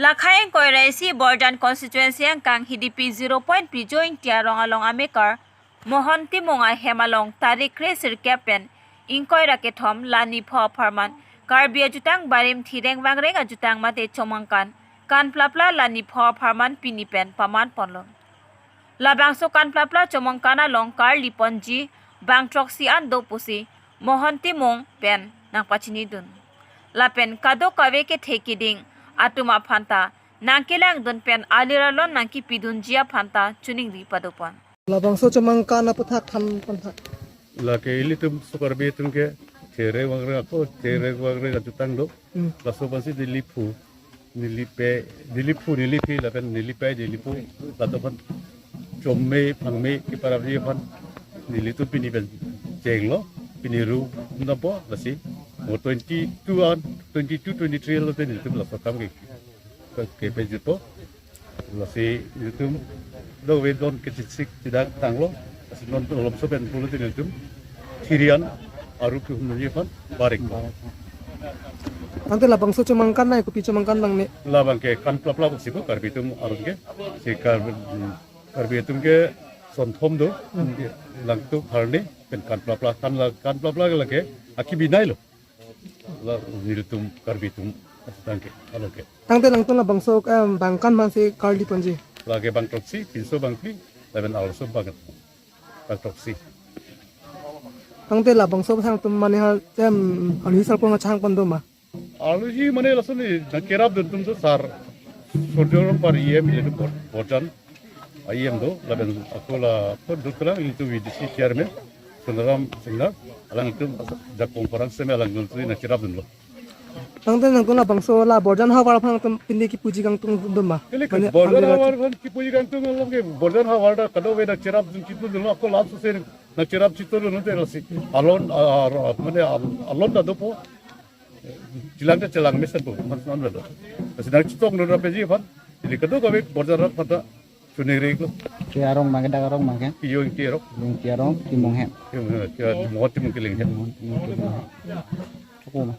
Lakhai koi raisi Borjan constituency ang kang HDP 0 point pijoing tia rong along amekar mohon timunga hemalong tarik resir kepen ingkoi rakethom lani pho farman karbia jutang barim thireng wangreng ajutang mate chomangkan kan plapla lani pho farman pinipen paman ponlon labangso kan plapla chomangkana long kar liponji bangtrok si ando pusi mohon timung pen nang pachini dun lapen kado kawe ke thekiding atuma phanta nangkelang don pen aliralon nangki pidun jia phanta chuning ri padopan labang so chamangka na pathak than pathak lake ilitum sukarbe tumke tere wangre ako tere wangre katutang do laso basi dilipu nilipi lapen nilipai dilipu latopan chomme phangme ki parabri pan nilitu piniben jenglo piniru napo lasi 22 lo ten itu laso kam ke pejuto lasi itu do we don kecik tidak tanglo lasi non lom so ben puluh ten itu Syrian aru ku hunji pan barik ante labang so chamangkan na ko pi chamangkan lang ne labang ke kan plapla sibu karbitum arun ke si karbitum ke son thom do langtu harne pen kan plapla lage aki binai lo la niltum karbitum tangke aloke tangte lang to labang so bangkan man si karli panji lage bang toksi pinso bangpi laben also banget bang toksi tangte labang so sang tum mane ha jam ani sal ko chang pando ma alu ji mane lasoni kerap duntum so sar surjorom par yem itu bojan ayem do laben akola pod dukra itu vidisi chairman sundaram singha alang itu jak konferensi me alang dultri na kerap dunlo tangte lang to labang so la borjan ha wala phang tum pindi ki puji gang tung dum ma borjan hawar kan ki puji gang tung lom ke borjan hawar da kado we na kerap dun kitu dunlo ako lab se na kerap chitor no te lasi alon mane alon da dopo jilang celang mesen po mas non do sedang citok no rapeji pan jadi kado kawe borjan pada sunere ko ki arong mangke da arong mangke iyo kiro ki arong ki monghe yo mo tim keling he cukup